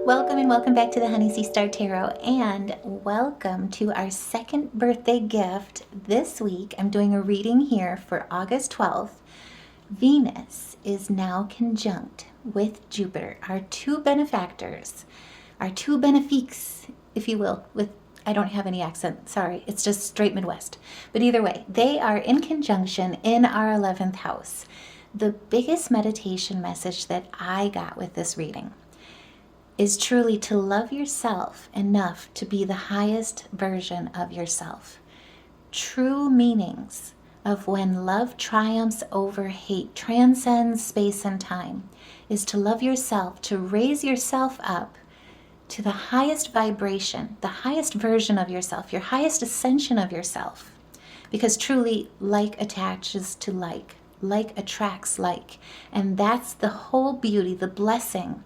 Welcome and welcome back to the Honey Sea Star Tarot, and welcome to our second birthday gift this week. I'm doing a reading here for August 12th. Venus is now conjunct with Jupiter, our two benefactors, our two benefiques, if you will, I don't have any accent, sorry, it's just straight Midwest. But either way, they are in conjunction in our 11th house. The biggest meditation message that I got with this reading is truly to love yourself enough to be the highest version of yourself. True meanings of when love triumphs over hate, transcends space and time, is to love yourself, to raise yourself up to the highest vibration, the highest version of yourself, your highest ascension of yourself. Because truly, like attaches to like attracts like. And that's the whole beauty, the blessing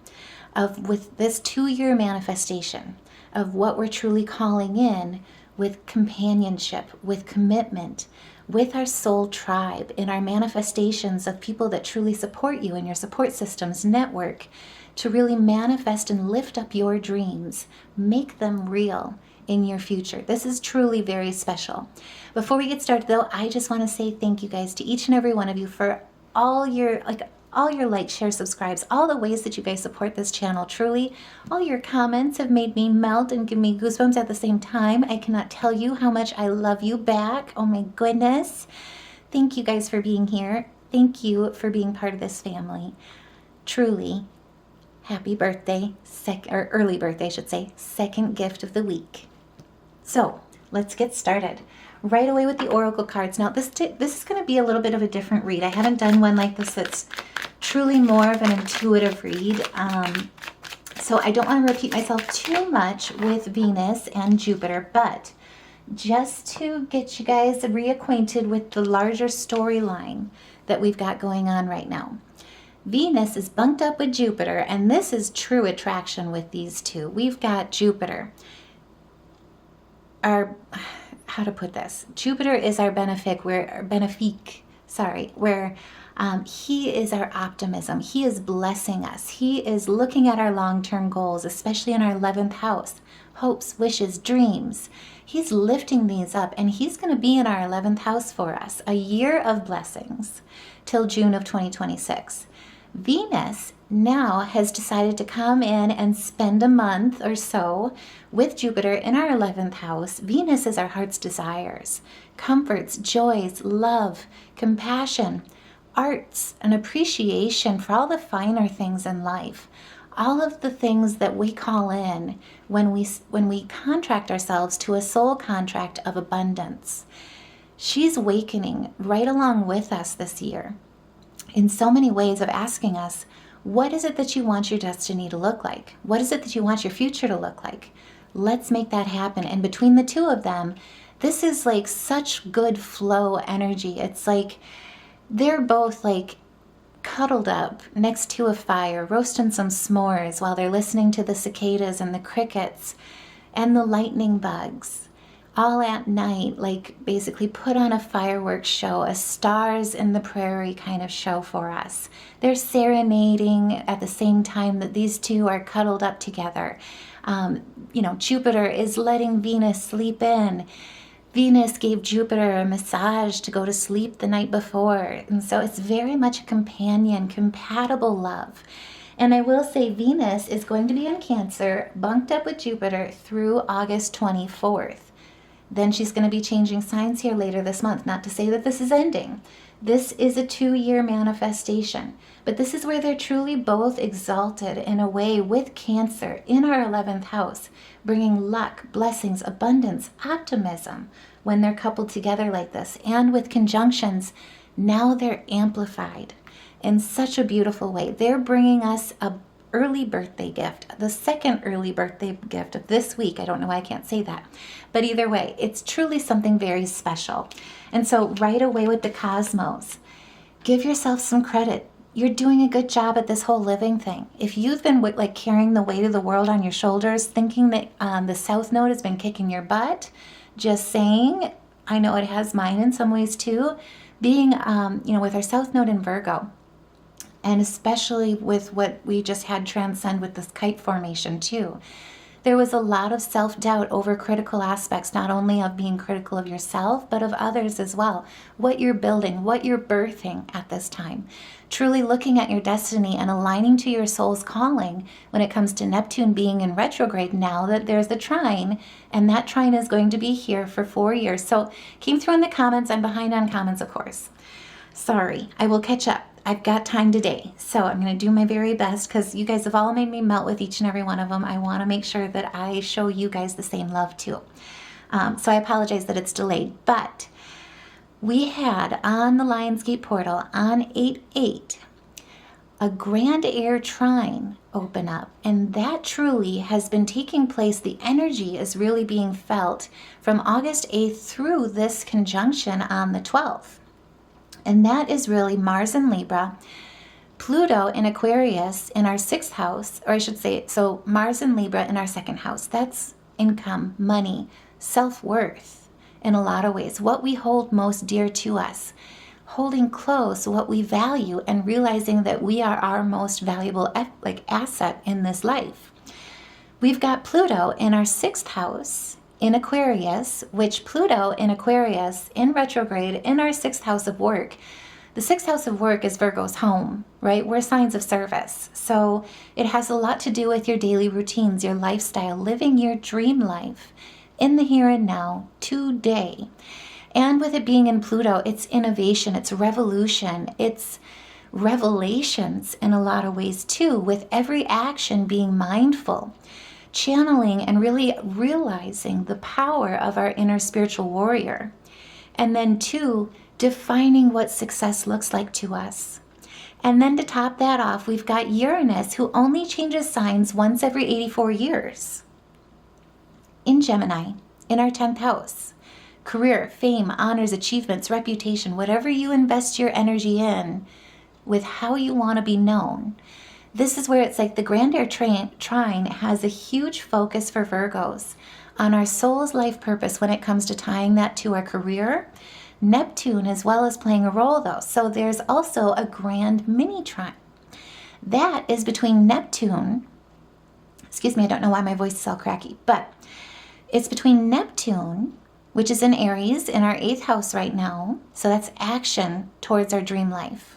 of with this 2-year manifestation of what we're truly calling in with companionship, with commitment, with our soul tribe, in our manifestations of people that truly support you in your support systems network, to really manifest and lift up your dreams, make them real in your future. This is truly very special. Before we get started though, I just want to say thank you guys to each and every one of you for all your likes, shares, subscribes, all the ways that you guys support this channel. Truly, all your comments have made me melt and give me goosebumps at the same time. I cannot tell you how much I love you back. Oh my goodness. Thank you guys for being here. Thank you for being part of this family. Truly, happy birthday, or early birthday, I should say, second gift of the week. So let's get started right away with the oracle cards. Now this is going to be a little bit of a different read. I haven't done one like this that's truly more of an intuitive read. So I don't want to repeat myself too much with Venus and Jupiter, but just to get you guys reacquainted with the larger storyline that we've got going on right now. Venus is bunked up with Jupiter, and this is true attraction with these two. We've got Jupiter. How to put this? Jupiter is our benefic, where he is our optimism. He is blessing us. He is looking at our long-term goals, especially in our 11th house, hopes, wishes, dreams. He's lifting these up, and he's going to be in our 11th house for us, a year of blessings till June of 2026. Venus now has decided to come in and spend a month or so with Jupiter in our 11th house. Venus is our heart's desires, comforts, joys, love, compassion, arts, an appreciation for all the finer things in life. All of the things that we call in when we contract ourselves to a soul contract of abundance. She's awakening right along with us this year in so many ways of asking us, what is it that you want your destiny to look like? What is it that you want your future to look like? Let's make that happen. And between the two of them, this is like such good flow energy. It's like they're both like cuddled up next to a fire, roasting some s'mores while they're listening to the cicadas and the crickets and the lightning bugs. All at night, like basically put on a fireworks show, a stars in the prairie kind of show for us. They're serenading at the same time that these two are cuddled up together. Jupiter is letting Venus sleep in. Venus gave Jupiter a massage to go to sleep the night before. And so it's very much a companion, compatible love. And I will say Venus is going to be in Cancer, bunked up with Jupiter through August 24th. Then she's going to be changing signs here later this month. Not to say that this is ending. This is a 2-year manifestation. But this is where they're truly both exalted in a way with Cancer in our 11th house, bringing luck, blessings, abundance, optimism when they're coupled together like this. And with conjunctions, now they're amplified in such a beautiful way. They're bringing us a early birthday gift, the second early birthday gift of this week. I don't know why I can't say that. But either way, it's truly something very special. And so right away with the cosmos, give yourself some credit. You're doing a good job at this whole living thing. If you've been like carrying the weight of the world on your shoulders, thinking that the South Node has been kicking your butt, just saying, I know it has mine in some ways too, being, with our South Node in Virgo, And especially with what we just had transcend with this kite formation too. There was a lot of self-doubt over critical aspects, not only of being critical of yourself, but of others as well. What you're building, what you're birthing at this time. Truly looking at your destiny and aligning to your soul's calling when it comes to Neptune being in retrograde now that there's the trine, and that trine is going to be here for 4 years. So came through in the comments. I'm behind on comments, of course. Sorry, I will catch up. I've got time today, so I'm going to do my very best because you guys have all made me melt with each and every one of them. I want to make sure that I show you guys the same love too. So I apologize that it's delayed, but we had on the Lionsgate portal on 8/8 a grand air trine open up, and that truly has been taking place. The energy is really being felt from August 8th through this conjunction on the 12th. And that is really Mars in Libra, Pluto in Aquarius in our 6th house, or I should say, so Mars in Libra in our 2nd house. That's income, money, self-worth in a lot of ways. What we hold most dear to us, holding close what we value and realizing that we are our most valuable asset in this life. We've got Pluto in our 6th house in Aquarius, which Pluto in Aquarius in retrograde in our 6th house of work. The 6th house of work is Virgo's home, right? We're signs of service. So it has a lot to do with your daily routines, your lifestyle, living your dream life in the here and now today. And with it being in Pluto, it's innovation, it's revolution, it's revelations in a lot of ways too, with every action being mindful, channeling and really realizing the power of our inner spiritual warrior. And then 2, defining what success looks like to us. And then to top that off, we've got Uranus, who only changes signs once every 84 years. In Gemini, in our 10th house. Career, fame, honors, achievements, reputation, whatever you invest your energy in with how you want to be known. This is where it's like the Grand Air Trine has a huge focus for Virgos on our soul's life purpose when it comes to tying that to our career. Neptune as well is playing a role though. So there's also a Grand Mini Trine. That is between Neptune, excuse me, I don't know why my voice is all cracky, but it's between Neptune, which is in Aries in our 8th house right now. So that's action towards our dream life.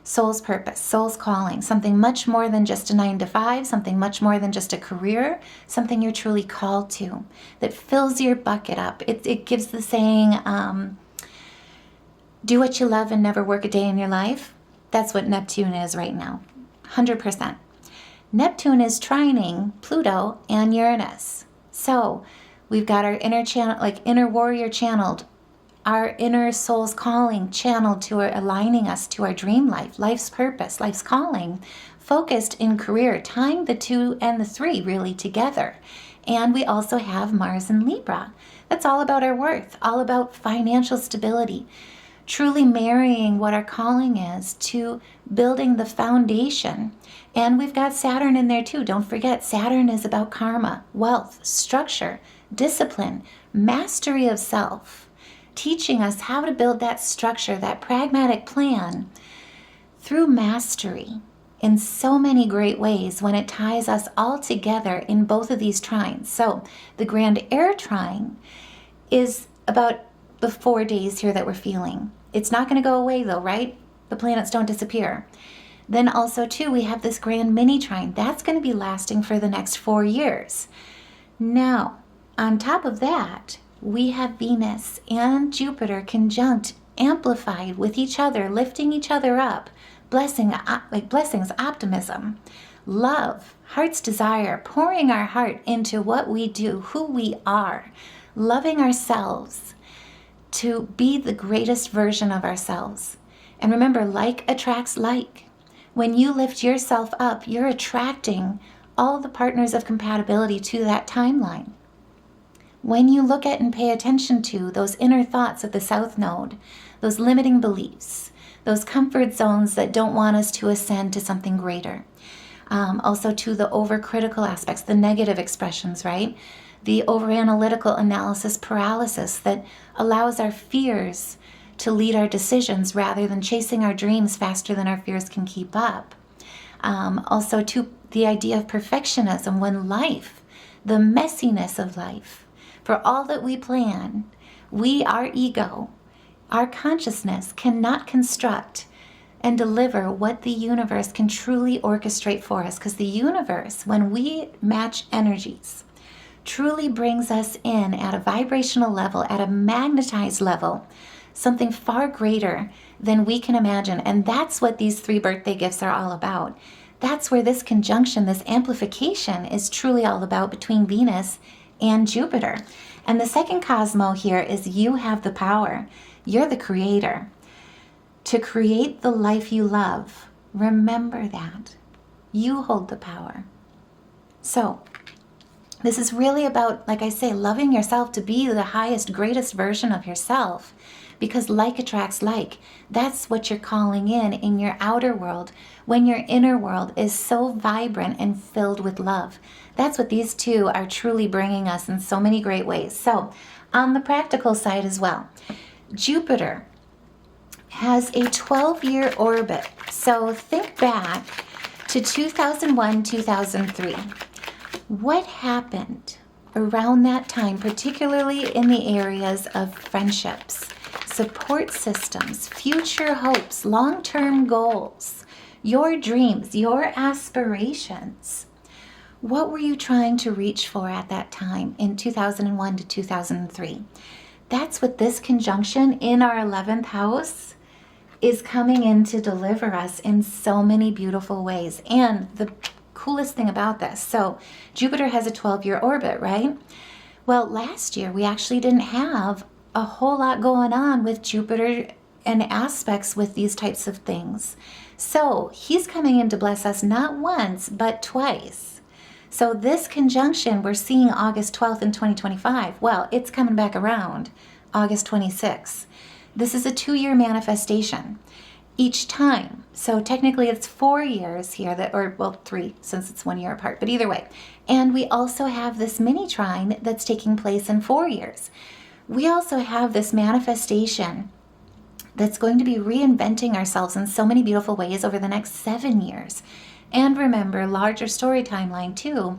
Soul's purpose, soul's calling, something much more than just a 9 to 5, something much more than just a career, something you're truly called to that fills your bucket up. It gives the saying, do what you love and never work a day in your life. That's what Neptune is right now, 100%. Neptune is trining Pluto and Uranus. So we've got our inner channel, like inner warrior channeled, our inner soul's calling channeled to aligning us to our dream life, life's purpose, life's calling, focused in career, tying the 2 and the 3 really together. And we also have Mars in Libra. That's all about our worth, all about financial stability, truly marrying what our calling is to building the foundation. And we've got Saturn in there too. Don't forget, Saturn is about karma, wealth, structure, discipline, mastery of self, teaching us how to build that structure, that pragmatic plan through mastery in so many great ways when it ties us all together in both of these trines. So the Grand Air Trine is about the 4 days here that we're feeling. It's not going to go away though, right? The planets don't disappear. Then also too, we have this Grand Mini Trine. That's going to be lasting for the next 4 years. Now, on top of that, we have Venus and Jupiter conjunct, amplified with each other, lifting each other up, blessings, optimism, love, heart's desire, pouring our heart into what we do, who we are, loving ourselves to be the greatest version of ourselves. And remember, like attracts like. When you lift yourself up, you're attracting all the partners of compatibility to that timeline. When you look at and pay attention to those inner thoughts of the South Node, those limiting beliefs, those comfort zones that don't want us to ascend to something greater. Also to the overcritical aspects, the negative expressions, right? The overanalytical analysis paralysis that allows our fears to lead our decisions rather than chasing our dreams faster than our fears can keep up. Also, to the idea of perfectionism, when life, the messiness of life, for all that we plan, our ego, our consciousness cannot construct and deliver what the universe can truly orchestrate for us. Because the universe, when we match energies, truly brings us in at a vibrational level, at a magnetized level, something far greater than we can imagine. And that's what these 3 birthday gifts are all about. That's where this conjunction, this amplification is truly all about between Venus and Jupiter. And the second cosmo here is you have the power. You're the creator. To create the life you love, remember that. You hold the power. So, this is really about, like I say, loving yourself to be the highest, greatest version of yourself. Because like attracts like. That's what you're calling in your outer world, when your inner world is so vibrant and filled with love. That's what these 2 are truly bringing us in so many great ways. So, on the practical side as well, Jupiter has a 12-year orbit. So think back to 2001, 2003. What happened around that time, particularly in the areas of friendships, support systems, future hopes, long-term goals, your dreams, your aspirations? What were you trying to reach for at that time in 2001 to 2003? That's what this conjunction in our 11th house is coming in to deliver us in so many beautiful ways. And the coolest thing about this, so Jupiter has a 12-year orbit, right? Well, last year we actually didn't have a whole lot going on with Jupiter and aspects with these types of things. So he's coming in to bless us not once, but twice. So this conjunction we're seeing August 12th in 2025, well, it's coming back around August 26th. This is a 2-year manifestation each time. So technically it's 4 years here, 3 since it's 1 year apart, but either way. And we also have this mini trine that's taking place in 4 years. We also have this manifestation that's going to be reinventing ourselves in so many beautiful ways over the next 7 years. And remember, larger story timeline too.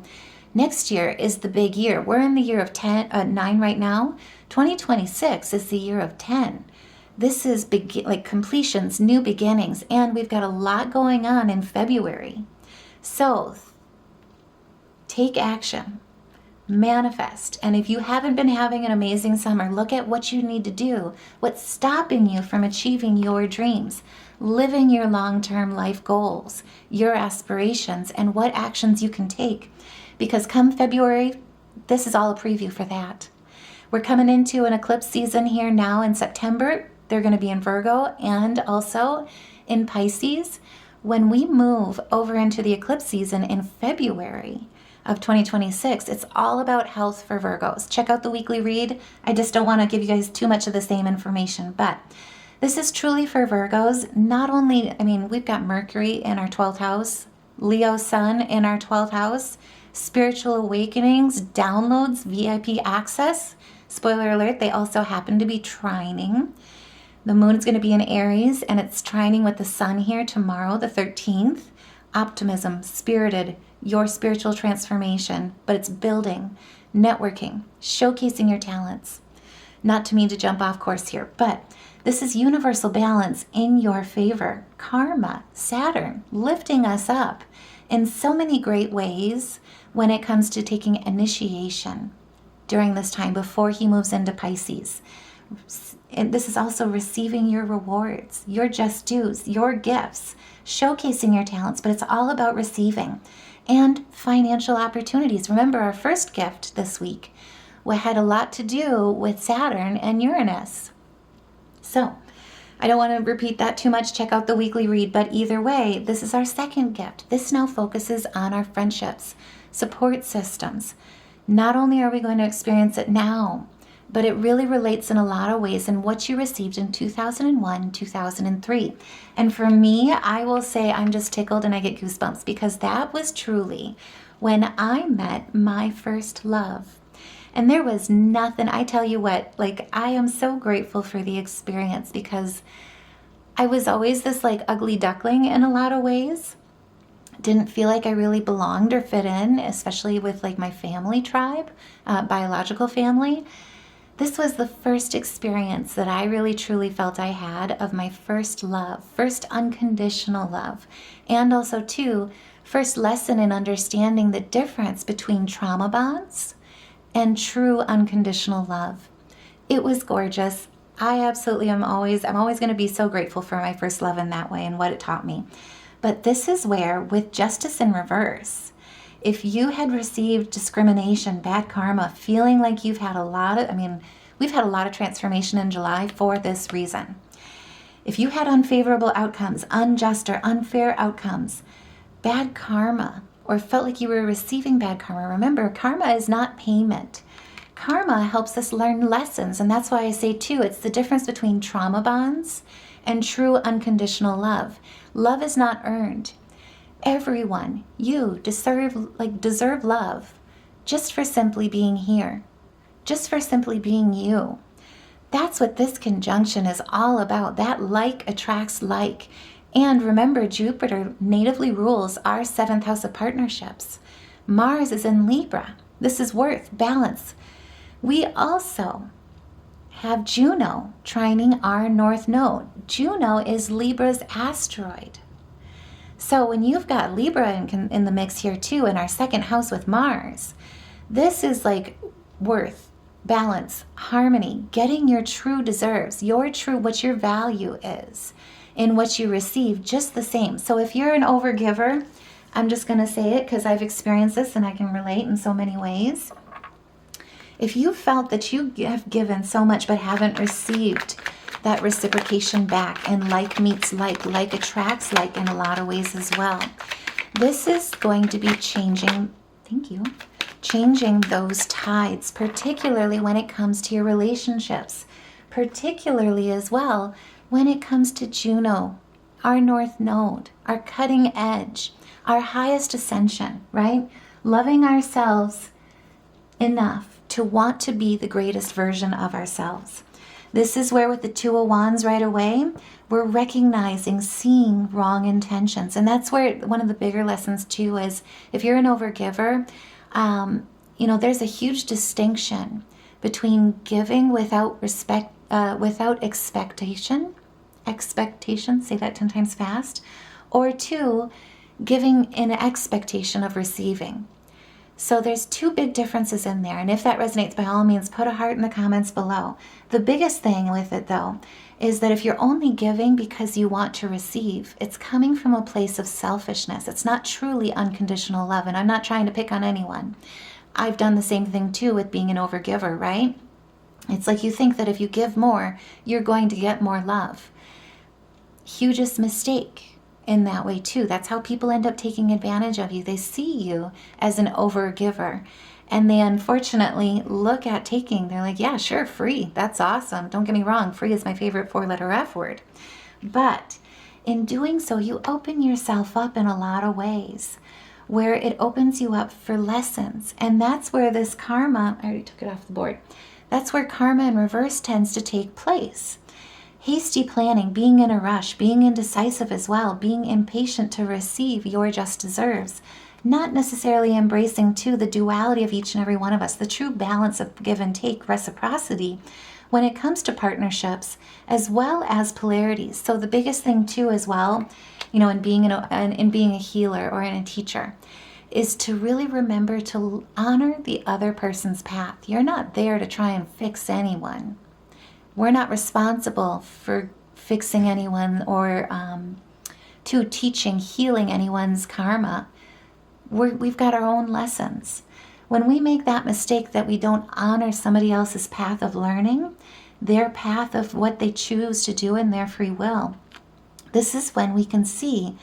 Next year is the big year. We're in the year of 9 right now. 2026 is the year of 10. This is completions, new beginnings, and we've got a lot going on in February. So take action, manifest. And if you haven't been having an amazing summer, look at what you need to do. What's stopping you from achieving your dreams, living your long-term life goals, your aspirations, and what actions you can take. Because come February, this is all a preview for that. We're coming into an eclipse season here now in September. They're going to be in Virgo and also in Pisces. When we move over into the eclipse season in February of 2026, it's all about health for Virgos. Check out the weekly read. I just don't want to give you guys too much of the same information, but this is truly for Virgos. Not only, we've got Mercury in our 12th house, Leo Sun in our 12th house, spiritual awakenings, downloads, VIP access. Spoiler alert, they also happen to be trining. The moon is going to be in Aries, and it's trining with the sun here tomorrow, the 13th. Optimism, spirited, your spiritual transformation, but it's building, networking, showcasing your talents. Not to mean to jump off course here, but this is universal balance in your favor. Karma, Saturn, lifting us up in so many great ways when it comes to taking initiation during this time before he moves into Pisces. And this is also receiving your rewards, your just dues, your gifts, showcasing your talents, but it's all about receiving and financial opportunities. Remember, our first gift this week had a lot to do with Saturn and Uranus. So I don't want to repeat that too much. Check out the weekly read, but either way, this is our second gift. This now focuses on our friendships, support systems. Not only are we going to experience it now, but it really relates in a lot of ways in what you received in 2001, 2003. And for me, I will say I'm just tickled and I get goosebumps because that was truly when I met my first love. And there was nothing, I tell you what, like, I am so grateful for the experience, because I was always this like ugly duckling in a lot of ways. Didn't feel like I really belonged or fit in, especially with like my family tribe, biological family. This was the first experience that I really truly felt I had of my first love, first unconditional love, and also too, first lesson in understanding the difference between trauma bonds and true unconditional love. It was gorgeous. I absolutely I'm always going to be so grateful for my first love in that way and what it taught me. But this is where, with justice in reverse, if you had received discrimination, bad karma, feeling like you've had a lot of, we've had a lot of transformation in July for this reason. If you had unfavorable outcomes, unjust or unfair outcomes, bad karma, or felt like you were receiving bad karma, remember, karma is not payment. Karma helps us learn lessons, and that's why I say too, it's the difference between trauma bonds and true unconditional love. Love is not earned. Everyone, you deserve love just for simply being here, just for simply being you. That's what this conjunction is all about. That like attracts like. And remember, Jupiter natively rules our 7th house of partnerships. Mars is in Libra. This is worth, balance. We also have Juno trining our north node. Juno is Libra's asteroid. So when you've got Libra in the mix here too, in our 2nd house with Mars, this is like worth, balance, harmony, getting your true deserves, your true, what your value is in what you receive, just the same. So if you're an overgiver, I'm just going to say it because I've experienced this and I can relate in so many ways. If you felt that you have given so much but haven't received that reciprocation back, and like meets like attracts like in a lot of ways as well, this is going to be changing, changing those tides, particularly when it comes to your relationships, particularly as well when it comes to Juno, our north node, our cutting edge, our highest ascension, right? Loving ourselves enough to want to be the greatest version of ourselves. This is where with the 2 of Wands right away, we're recognizing, seeing wrong intentions. And that's where one of the bigger lessons too is, if you're an overgiver, there's a huge distinction between giving without respect, without expectation, say that 10 times fast, or 2, giving in expectation of receiving. So there's 2 big differences in there. And if that resonates, by all means, put a heart in the comments below. The biggest thing with it, though, is that if you're only giving because you want to receive, it's coming from a place of selfishness. It's not truly unconditional love. And I'm not trying to pick on anyone. I've done the same thing, too, with being an overgiver, right? It's like you think that if you give more, you're going to get more love. Hugest mistake. In that way too. That's how people end up taking advantage of you. They see you as an overgiver, and they unfortunately look at taking. They're like, yeah, sure, free. That's awesome. Don't get me wrong. Free is my favorite 4-letter F word. But in doing so, you open yourself up in a lot of ways where it opens you up for lessons. And that's where this karma, I already took it off the board. That's where karma in reverse tends to take place. Hasty planning, being in a rush, being indecisive as well, being impatient to receive your just deserves, not necessarily embracing too the duality of each and every one of us, the true balance of give and take, reciprocity when it comes to partnerships, as well as polarities. So the biggest thing too as well, in being a healer or in a teacher, is to really remember to honor the other person's path. You're not there to try and fix anyone. We're not responsible for fixing anyone or to teaching, healing anyone's karma. We've got our own lessons. When we make that mistake that we don't honor somebody else's path of learning, their path of what they choose to do in their free will, this is when we can see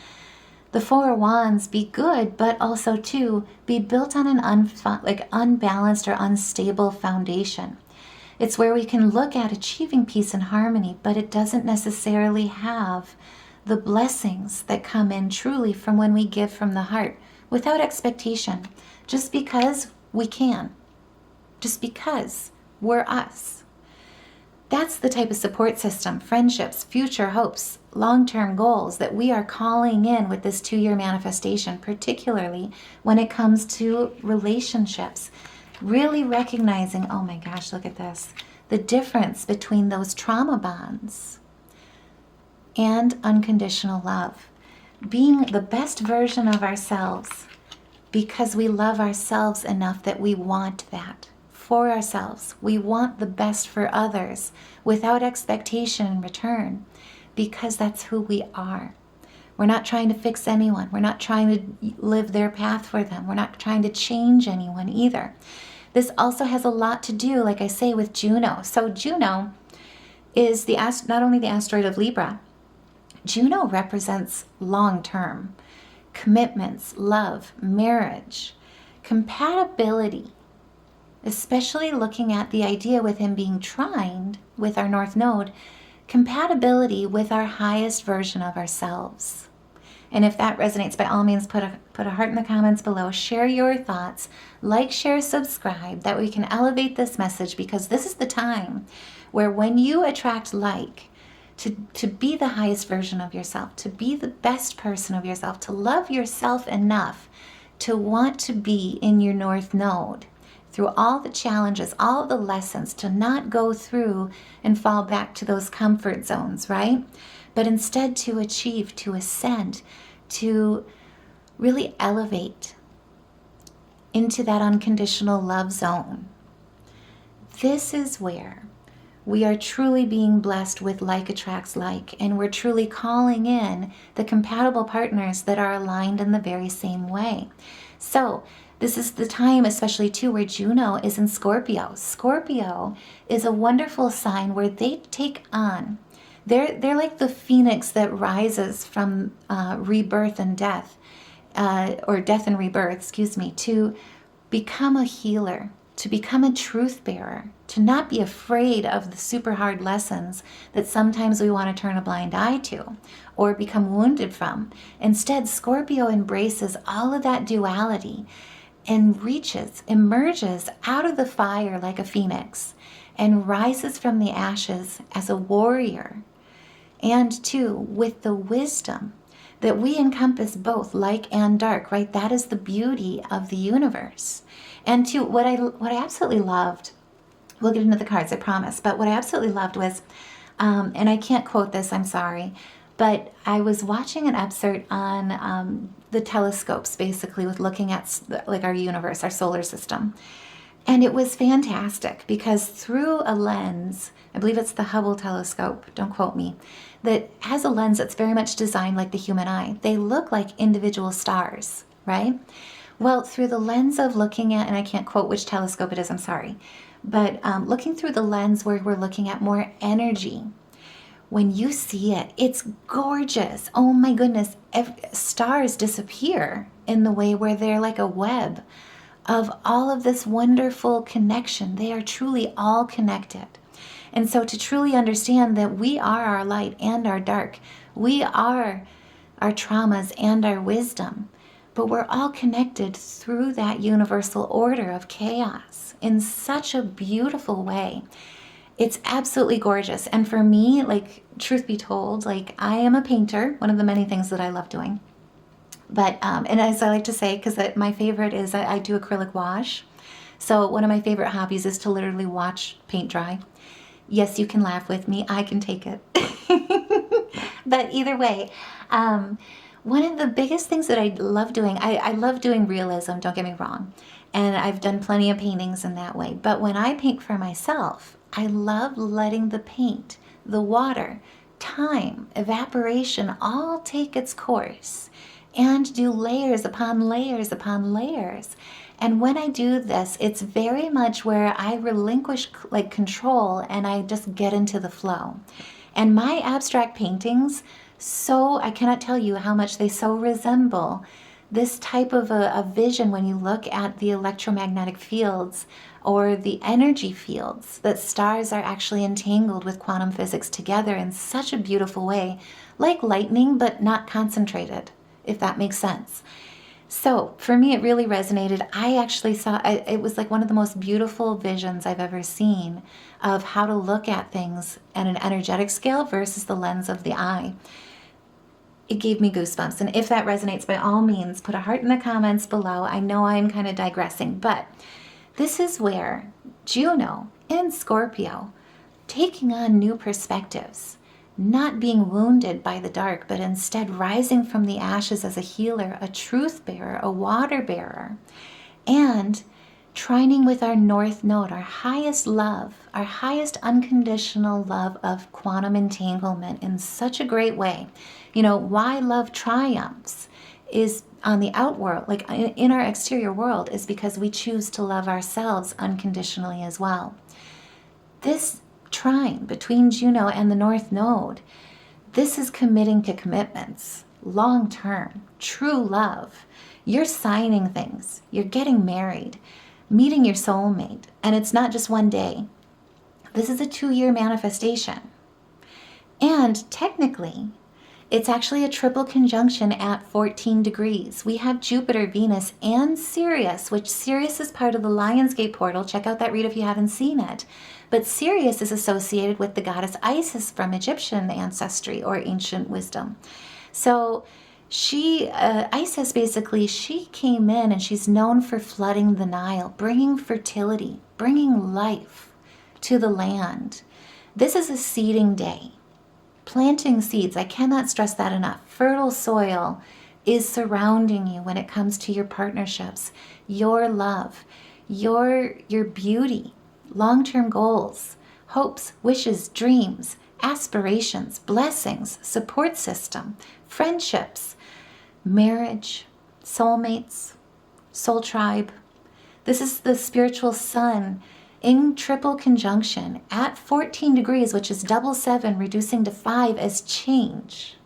the 4 of Wands be good, but also to be built on an unbalanced or unstable foundation. It's where we can look at achieving peace and harmony, but it doesn't necessarily have the blessings that come in truly from when we give from the heart, without expectation, just because we can. just because we're us. That's the type of support system, friendships, future hopes, long-term goals that we are calling in with this 2-year manifestation, particularly when it comes to relationships. Really recognizing, oh my gosh, look at this, the difference between those trauma bonds and unconditional love. Being the best version of ourselves because we love ourselves enough that we want that for ourselves. We want the best for others without expectation in return because that's who we are. We're not trying to fix anyone. We're not trying to live their path for them. We're not trying to change anyone either. This also has a lot to do, like I say, with Juno. So Juno is not only the asteroid of Libra. Juno represents long-term commitments, love, marriage, compatibility, especially looking at the idea with him being trined with our North Node, compatibility with our highest version of ourselves. And if that resonates, by all means, put a heart in the comments below. Share your thoughts. Like, share, subscribe, that we can elevate this message, because this is the time where when you attract like, to be the highest version of yourself, to be the best person of yourself, to love yourself enough to want to be in your North Node through all the challenges, all the lessons, to not go through and fall back to those comfort zones, right? But instead to achieve, to ascend, to really elevate into that unconditional love zone. This is where we are truly being blessed with like attracts like, and we're truly calling in the compatible partners that are aligned in the very same way. So this is the time, especially too, where Juno is in Scorpio. Scorpio is a wonderful sign where they take on, they're like the phoenix that rises from rebirth and death, or death and rebirth, to become a healer, to become a truth bearer, to not be afraid of the super hard lessons that sometimes we want to turn a blind eye to or become wounded from. Instead, Scorpio embraces all of that duality and emerges out of the fire like a phoenix and rises from the ashes as a warrior. And too, with the wisdom that we encompass both light and dark, right? That is the beauty of the universe. And too, what I absolutely loved, we'll get into the cards, I promise, but what I absolutely loved was, and I can't quote this, I'm sorry, but I was watching an excerpt on the telescopes, basically, with looking at like our universe, our solar system. And it was fantastic because through a lens, I believe it's the Hubble telescope, don't quote me, that has a lens that's very much designed like the human eye. They look like individual stars, right? Well, through the lens of looking at, and I can't quote which telescope it is, I'm sorry, but looking through the lens where we're looking at more energy, when you see it, it's gorgeous. Oh my goodness, stars disappear in the way where they're like a web of all of this wonderful connection. They are truly all connected. And so to truly understand that we are our light and our dark, we are our traumas and our wisdom, but we're all connected through that universal order of chaos in such a beautiful way. It's absolutely gorgeous. And for me, like, truth be told, like, I am a painter, one of the many things that I love doing. But, and as I like to say, because my favorite is I do acrylic wash. So one of my favorite hobbies is to literally watch paint dry. Yes, you can laugh with me. I can take it. But either way, one of the biggest things that I love doing, I love doing realism, don't get me wrong. And I've done plenty of paintings in that way. But when I paint for myself, I love letting the paint, the water, time, evaporation all take its course and do layers upon layers upon layers. And when I do this, it's very much where I relinquish like control and I just get into the flow. And my abstract paintings, so I cannot tell you how much they so resemble this type of a vision when you look at the electromagnetic fields or the energy fields, that stars are actually entangled with quantum physics together in such a beautiful way, like lightning, but not concentrated, if that makes sense. So for me, it really resonated. I actually saw, it was like one of the most beautiful visions I've ever seen of how to look at things at an energetic scale versus the lens of the eye. It gave me goosebumps. And if that resonates, by all means, put a heart in the comments below. I know I'm kind of digressing, but this is where Juno in Scorpio, taking on new perspectives, not being wounded by the dark, but instead rising from the ashes as a healer, a truth bearer, a water bearer, and trining with our North Node, our highest love, our highest unconditional love of quantum entanglement in such a great way. You know, why love triumphs is on the outworld, like in our exterior world, is because we choose to love ourselves unconditionally as well. This trine between Juno and the North Node, this is committing to commitments, long-term, true love. You're signing things, you're getting married, meeting your soulmate, and it's not just one day. This is a 2-year manifestation. And technically, it's actually a triple conjunction at 14 degrees. We have Jupiter, Venus, and Sirius, which Sirius is part of the Lionsgate portal. Check out that read if you haven't seen it. But Sirius is associated with the goddess Isis from Egyptian ancestry or ancient wisdom. So Isis basically, she came in and she's known for flooding the Nile, bringing fertility, bringing life to the land. This is a seeding day. Planting seeds, I cannot stress that enough. Fertile soil is surrounding you when it comes to your partnerships, your love, your beauty, long-term goals, hopes, wishes, dreams, aspirations, blessings, support system, friendships, marriage, soulmates, soul tribe. This is the spiritual sun in triple conjunction at 14 degrees, which is double 7, reducing to 5 as change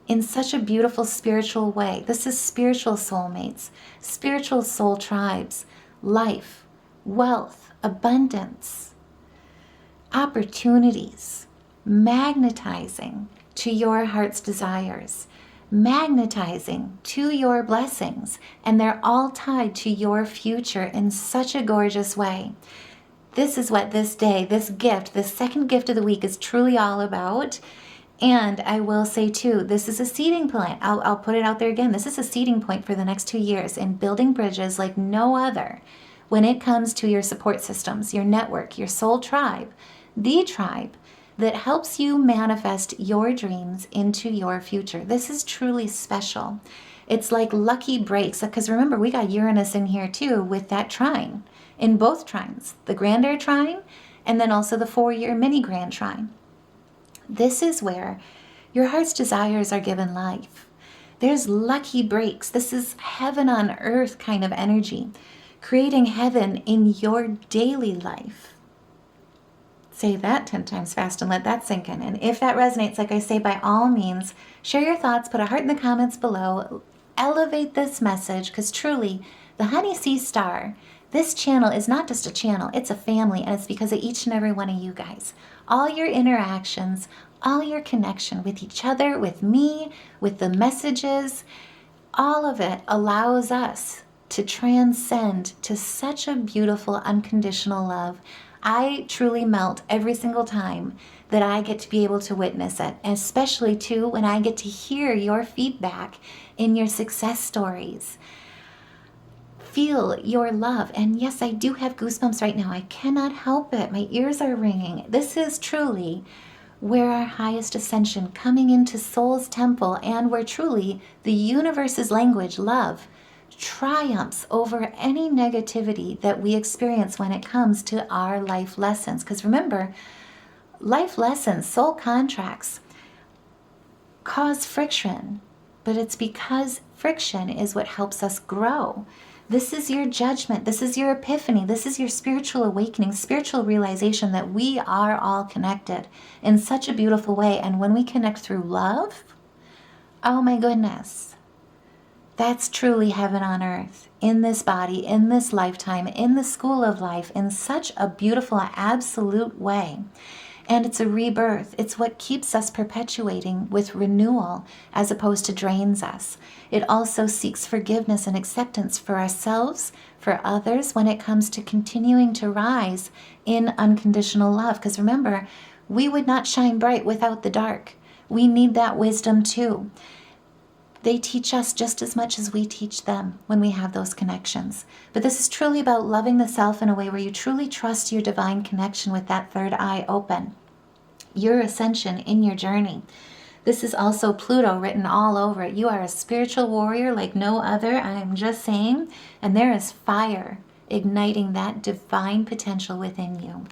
in such a beautiful spiritual way. This is spiritual soulmates, spiritual soul tribes, life, wealth, abundance, opportunities, magnetizing to your heart's desires, magnetizing to your blessings, and they're all tied to your future in such a gorgeous way. This is what this day, this gift, this second gift of the week is truly all about. And I will say too, this is a seeding point. I'll put it out there again. This is a seeding point for the next 2 years in building bridges like no other when it comes to your support systems, your network, your soul tribe, the tribe that helps you manifest your dreams into your future. This is truly special. It's like lucky breaks, because remember, we got Uranus in here too with that trine, in both trines, the grander trine and then also the 4-year mini grand trine. This is where your heart's desires are given life. There's lucky breaks. This is heaven on earth kind of energy, creating heaven in your daily life. Say that 10 times fast and let that sink in. And if that resonates, like I say, by all means, share your thoughts, put a heart in the comments below, elevate this message, because truly, the Honey Sea Star, this channel is not just a channel, it's a family, and it's because of each and every one of you guys. All your interactions, all your connection with each other, with me, with the messages, all of it allows us to transcend to such a beautiful, unconditional love. I truly melt every single time that I get to be able to witness it, and especially too when I get to hear your feedback in your success stories. Feel your love. And yes, I do have goosebumps right now. I cannot help it. My ears are ringing. This is truly where our highest ascension, coming into Soul's temple, and where truly the universe's language, love, triumphs over any negativity that we experience when it comes to our life lessons. Because remember, life lessons, soul contracts, cause friction, but it's because friction is what helps us grow. This is your judgment. This is your epiphany. This is your spiritual awakening, spiritual realization that we are all connected in such a beautiful way. And when we connect through love, oh my goodness, that's truly heaven on earth, in this body, in this lifetime, in the school of life, in such a beautiful, absolute way. And it's a rebirth. It's what keeps us perpetuating with renewal as opposed to drains us. It also seeks forgiveness and acceptance for ourselves, for others, when it comes to continuing to rise in unconditional love. Because remember, we would not shine bright without the dark. We need that wisdom too. They teach us just as much as we teach them when we have those connections. But this is truly about loving the self in a way where you truly trust your divine connection with that third eye open, your ascension in your journey. This is also Pluto written all over it. You are a spiritual warrior like no other, I am just saying. And there is fire igniting that divine potential within you.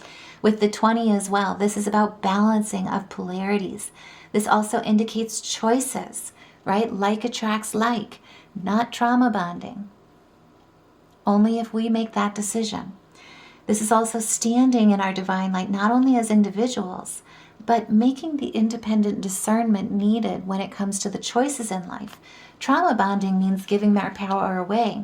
With the 20 as well, this is about balancing of polarities. This also indicates choices, right? Like attracts like, not trauma bonding. Only if we make that decision. This is also standing in our divine light, not only as individuals, but making the independent discernment needed when it comes to the choices in life. Trauma bonding means giving our power away.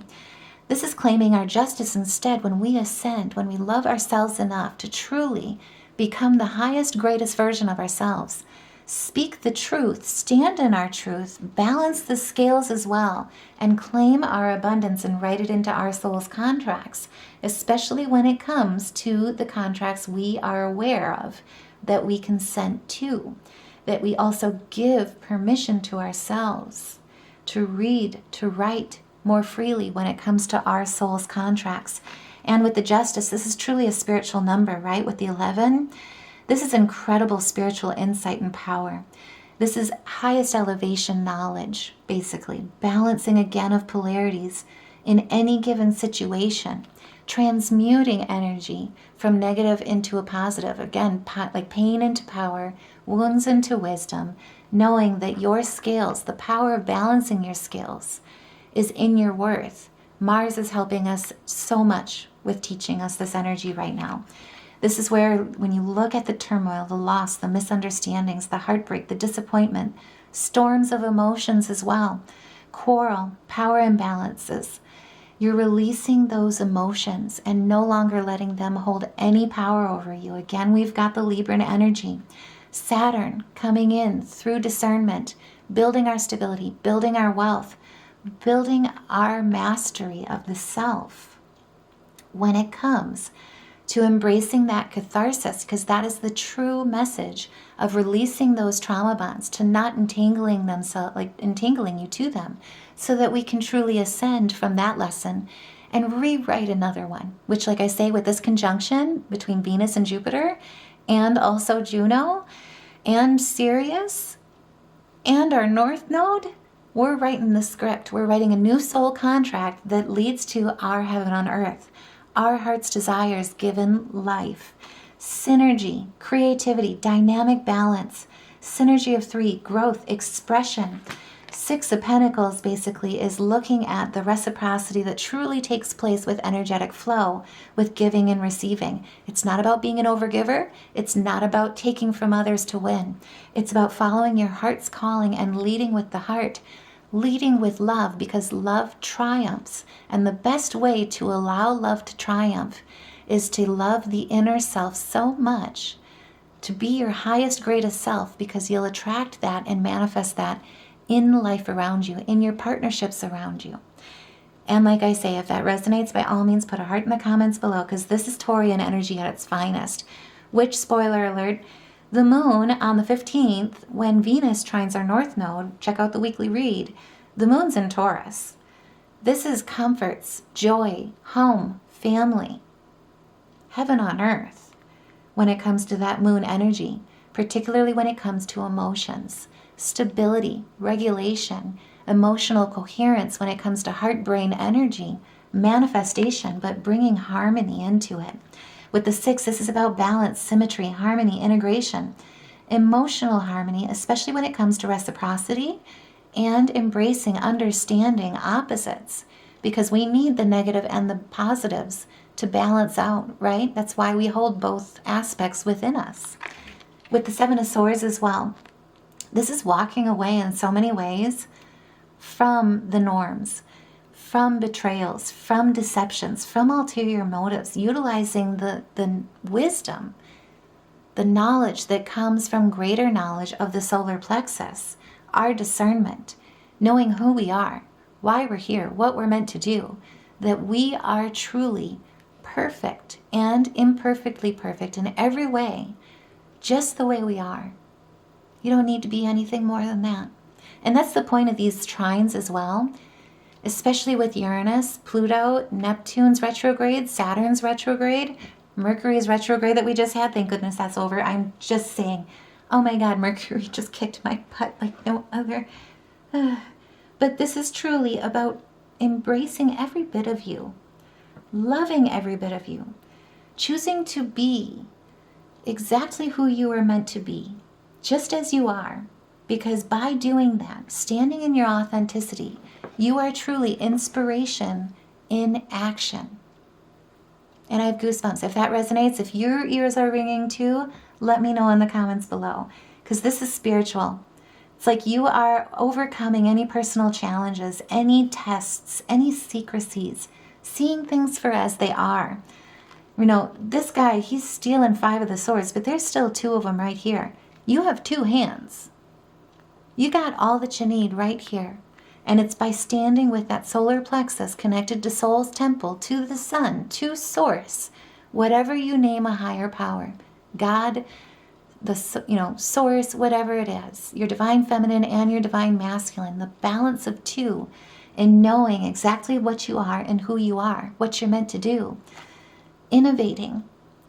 This is claiming our justice instead when we ascend, when we love ourselves enough to truly become the highest, greatest version of ourselves. Speak the truth, stand in our truth, balance the scales as well, and claim our abundance and write it into our soul's contracts, especially when it comes to the contracts we are aware of, that we consent to, that we also give permission to ourselves to read, to write more freely when it comes to our soul's contracts. And with the Justice, this is truly a spiritual number, right? With the 11, this is incredible spiritual insight and power. This is highest elevation knowledge, basically, balancing again of polarities in any given situation, transmuting energy from negative into a positive. Again, like pain into power, wounds into wisdom, knowing that your scales, the power of balancing your scales, is in your worth. Mars is helping us so much with teaching us this energy right now. This is where, when you look at the turmoil, the loss, the misunderstandings, the heartbreak, the disappointment, storms of emotions as well, quarrel, power imbalances, you're releasing those emotions and no longer letting them hold any power over you. Again, we've got the Libran energy. Saturn coming in through discernment, building our stability, building our wealth, building our mastery of the self when it comes to embracing that catharsis, because that is the true message of releasing those trauma bonds, to not entangling you to them, so that we can truly ascend from that lesson and rewrite another one, which, like I say, with this conjunction between Venus and Jupiter, and also Juno and Sirius and our North Node, we're writing the script. We're writing a new soul contract that leads to our heaven on earth, our heart's desires given life, synergy, creativity, dynamic balance, synergy of 3, growth, expression. 6 of Pentacles basically is looking at the reciprocity that truly takes place with energetic flow, with giving and receiving. It's not about being an overgiver. It's not about taking from others to win. It's about following your heart's calling and leading with the heart, leading with love, because love triumphs. And the best way to allow love to triumph is to love the inner self so much, to be your highest, greatest self, because you'll attract that and manifest that in life around you, in your partnerships around you. And like I say, if that resonates, by all means, put a heart in the comments below, because this is Taurian energy at its finest. Which, spoiler alert, the moon on the 15th, when Venus trines our North Node, check out the weekly read, the moon's in Taurus. This is comforts, joy, home, family, heaven on earth when it comes to that moon energy, particularly when it comes to emotions, stability, regulation, emotional coherence when it comes to heart-brain energy, manifestation, but bringing harmony into it. With the 6, this is about balance, symmetry, harmony, integration, emotional harmony, especially when it comes to reciprocity and embracing, understanding opposites, because we need the negative and the positives to balance out, right? That's why we hold both aspects within us. With the 7 of Swords as well, this is walking away in so many ways from the norms, from betrayals, from deceptions, from ulterior motives, utilizing the wisdom, the knowledge that comes from greater knowledge of the solar plexus, our discernment, knowing who we are, why we're here, what we're meant to do, that we are truly perfect and imperfectly perfect in every way, just the way we are. You don't need to be anything more than that. And that's the point of these trines as well, especially with Uranus, Pluto, Neptune's retrograde, Saturn's retrograde, Mercury's retrograde that we just had. Thank goodness that's over. I'm just saying, oh my God, Mercury just kicked my butt like no other. But this is truly about embracing every bit of you, loving every bit of you, choosing to be exactly who you are meant to be, just as you are. Because by doing that, standing in your authenticity, you are truly inspiration in action. And I have goosebumps. If that resonates, if your ears are ringing too, let me know in the comments below. Because this is spiritual. It's like you are overcoming any personal challenges, any tests, any secrecies, seeing things for as they are. You know, this guy, he's stealing 5 of the swords, but there's still 2 of them right here. You have 2 hands. You got all that you need right here. And it's by standing with that solar plexus connected to Soul's temple, to the sun, to Source, whatever you name a higher power, God, the Source, whatever it is, your divine feminine and your divine masculine, the balance of 2, and knowing exactly what you are and who you are, what you're meant to do, innovating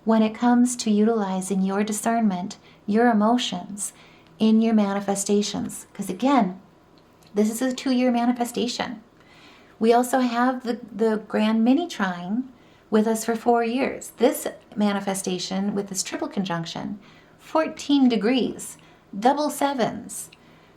when it comes to utilizing your discernment, your emotions, in your manifestations. Because again, this is a 2-year manifestation. We also have the Grand Mini Trine with us for 4 years. This manifestation with this triple conjunction, 14 degrees, double 7s,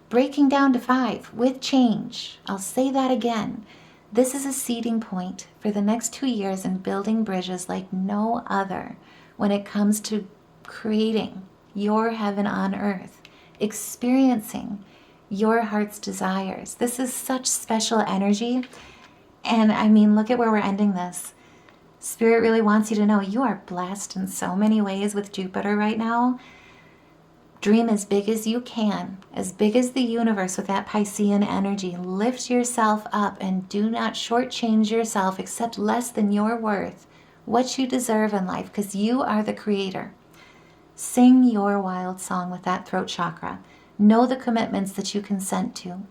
breaking down to 5 with change. I'll say that again. This is a seeding point for the next 2 years in building bridges like no other when it comes to creating your heaven on earth, experiencing your heart's desires. This is such special energy. And I mean, look at where we're ending this. Spirit really wants you to know you are blessed in so many ways with Jupiter right now. Dream as big as you can, as big as the universe with that Piscean energy. Lift yourself up and do not shortchange yourself, accept less than your worth, what you deserve in life, because you are the creator. Sing your wild song with that throat chakra. Know the commitments that you consent to,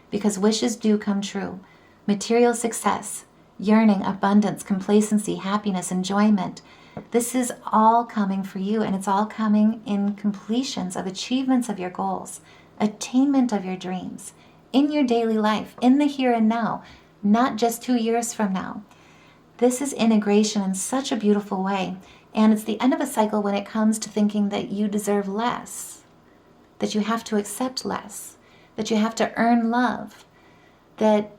because wishes do come true. Material success, yearning, abundance, complacency, happiness, enjoyment. This is all coming for you, and it's all coming in completions of achievements of your goals, attainment of your dreams, in your daily life, in the here and now, not just 2 years from now. This is integration in such a beautiful way, and it's the end of a cycle when it comes to thinking that you deserve less, that you have to accept less, that you have to earn love, that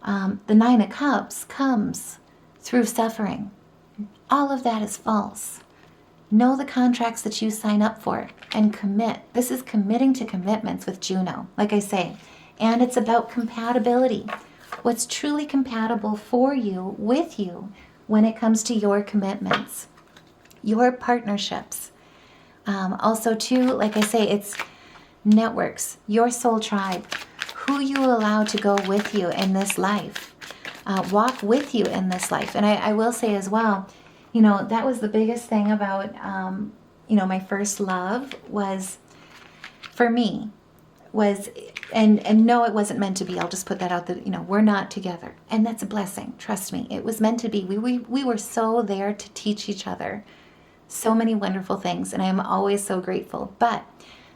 the 9 of Cups comes through suffering. All of that is false. Know the contracts that you sign up for and commit. This is committing to commitments with Juno, like I say. And it's about compatibility. What's truly compatible for you, with you, when it comes to your commitments, your partnerships. Also, too, like I say, it's networks, your soul tribe, who you allow to go with you in this life, walk with you in this life. And I will say as well, you know, that was the biggest thing about, my first love was, for me, was, and no, it wasn't meant to be. I'll just put that out that, we're not together. And that's a blessing. Trust me. It was meant to be. We were so there to teach each other so many wonderful things. And I am always so grateful. But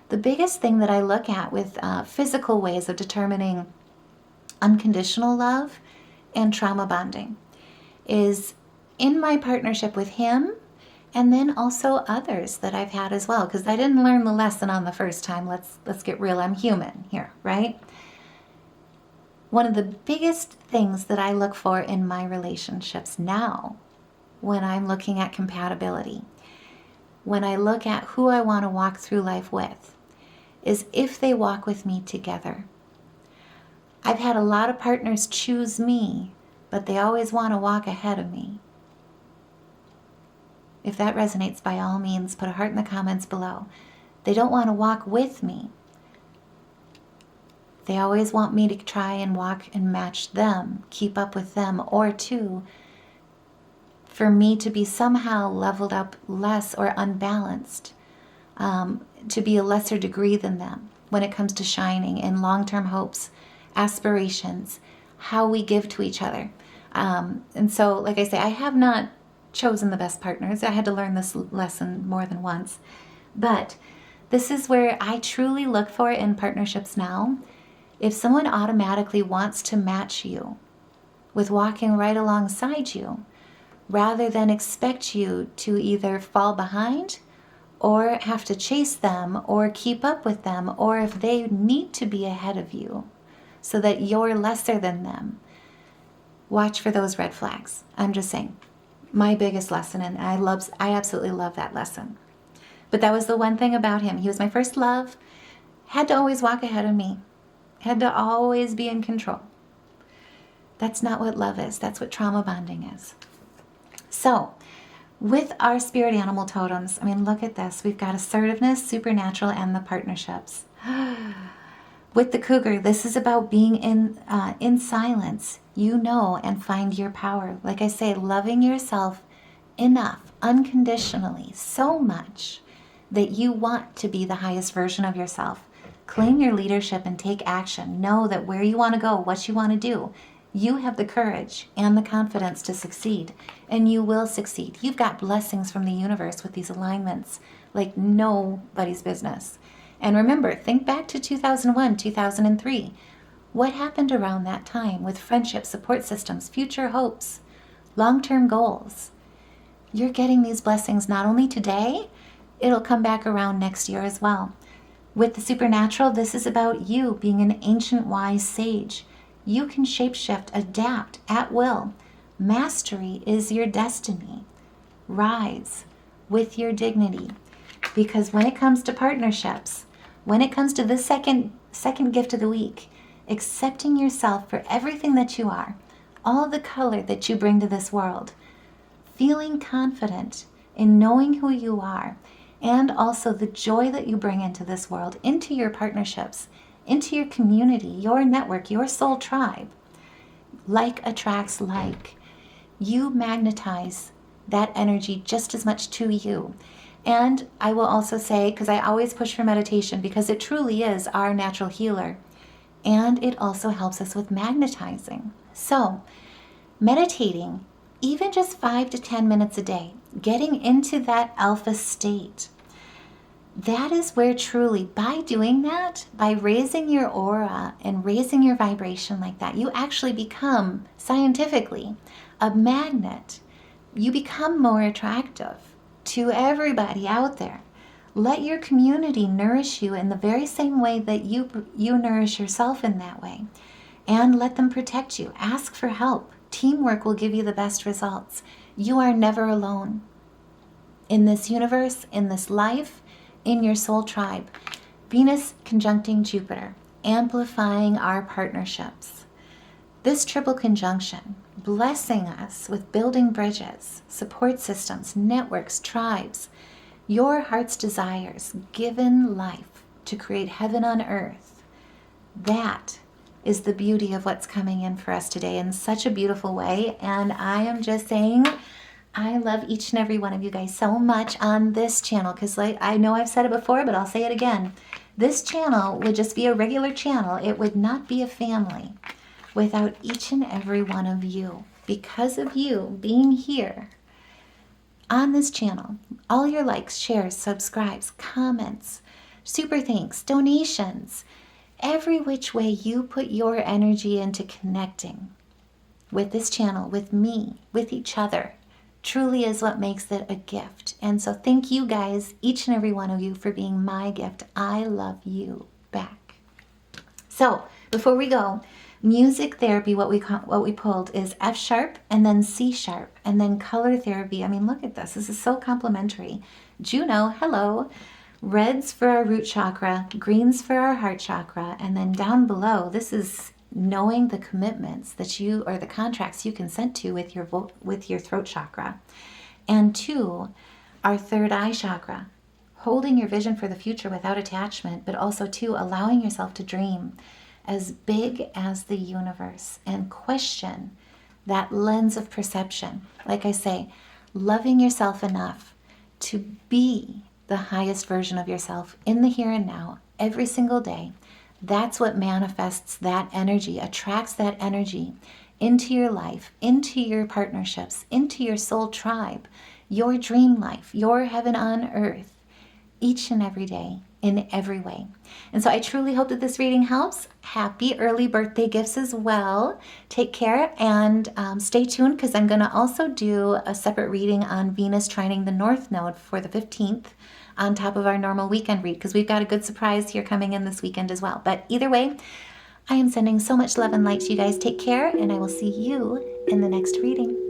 the biggest thing that I look at with physical ways of determining unconditional love and trauma bonding is in my partnership with him, and then also others that I've had as well, because I didn't learn the lesson on the first time. Let's get real. I'm human here, right? One of the biggest things that I look for in my relationships now, when I'm looking at compatibility, when I look at who I want to walk through life with, is if they walk with me together. I've had a lot of partners choose me, but they always want to walk ahead of me. If that resonates, by all means, put a heart in the comments below. They don't want to walk with me. They always want me to try and walk and match them, keep up with them, or for me to be somehow leveled up less or unbalanced, to be a lesser degree than them when it comes to shining in long-term hopes, aspirations, how we give to each other. And so, like I say, I have not chosen the best partners. I had to learn this lesson more than once. But this is where I truly look for in partnerships now. If someone automatically wants to match you with walking right alongside you, rather than expect you to either fall behind or have to chase them or keep up with them, or if they need to be ahead of you so that you're lesser than them, watch for those red flags. I'm just saying, my biggest lesson, and I absolutely love that lesson. But that was the one thing about him. He was my first love, had to always walk ahead of me, had to always be in control. That's not what love is. That's what trauma bonding is. So, with our spirit animal totems, I mean, look at this. We've got assertiveness, supernatural, and the partnerships. With the cougar, this is about being in silence, and find your power. Like I say, loving yourself enough, unconditionally, so much that you want to be the highest version of yourself. Claim your leadership and take action. Know that where you want to go, what you want to do, you have the courage and the confidence to succeed, and you will succeed. You've got blessings from the universe with these alignments like nobody's business. And remember, think back to 2001, 2003. What happened around that time with friendship, support systems, future hopes, long-term goals? You're getting these blessings not only today, it'll come back around next year as well. With the supernatural, this is about you being an ancient wise sage. You can shapeshift, adapt at will. Mastery is your destiny. Rise with your dignity. Because when it comes to partnerships, when it comes to the second gift of the week, accepting yourself for everything that you are, all the color that you bring to this world, feeling confident in knowing who you are, and also the joy that you bring into this world, into your partnerships, into your community, your network, your soul tribe. Like attracts like. You magnetize that energy just as much to you. And I will also say, because I always push for meditation, because it truly is our natural healer. And it also helps us with magnetizing. So, meditating, even just 5 to 10 minutes a day, getting into that alpha state. That is where truly, by doing that, by raising your aura and raising your vibration like that, you actually become, scientifically, a magnet. You become more attractive to everybody out there. Let your community nourish you in the very same way that you nourish yourself in that way. And let them protect you. Ask for help. Teamwork will give you the best results. You are never alone. In this universe, in this life, in your soul tribe. Venus conjuncting Jupiter, amplifying our partnerships. This triple conjunction, blessing us with building bridges, support systems, networks, tribes, your heart's desires, given life to create heaven on earth. That is the beauty of what's coming in for us today in such a beautiful way. And I am just saying, I love each and every one of you guys so much on this channel, because like I know I've said it before, but I'll say it again. This channel would just be a regular channel. It would not be a family without each and every one of you. Because of you being here on this channel, all your likes, shares, subscribes, comments, super thanks, donations, every which way you put your energy into connecting with this channel, with me, with each other, truly is what makes it a gift. And so thank you guys, each and every one of you, for being my gift. I love you back. So before we go, music therapy, what we pulled is F sharp and then C sharp, and then color therapy. I mean, look at this. This is so complimentary. Juno, hello. Reds for our root chakra, greens for our heart chakra, and then down below, this is knowing the commitments that you, or the contracts you consent to with your throat chakra. And 2, our third eye chakra, holding your vision for the future without attachment, but also too allowing yourself to dream as big as the universe and question that lens of perception. Like I say, loving yourself enough to be the highest version of yourself in the here and now every single day. That's what manifests that energy, attracts that energy into your life, into your partnerships, into your soul tribe, your dream life, your heaven on earth, each and every day, in every way. And so I truly hope that this reading helps. Happy early birthday gifts as well. Take care and stay tuned, because I'm going to also do a separate reading on Venus trining the North Node for the 15th on top of our normal weekend read, because we've got a good surprise here coming in this weekend as well. But either way, I am sending so much love and light to you guys. Take care, and I will see you in the next reading.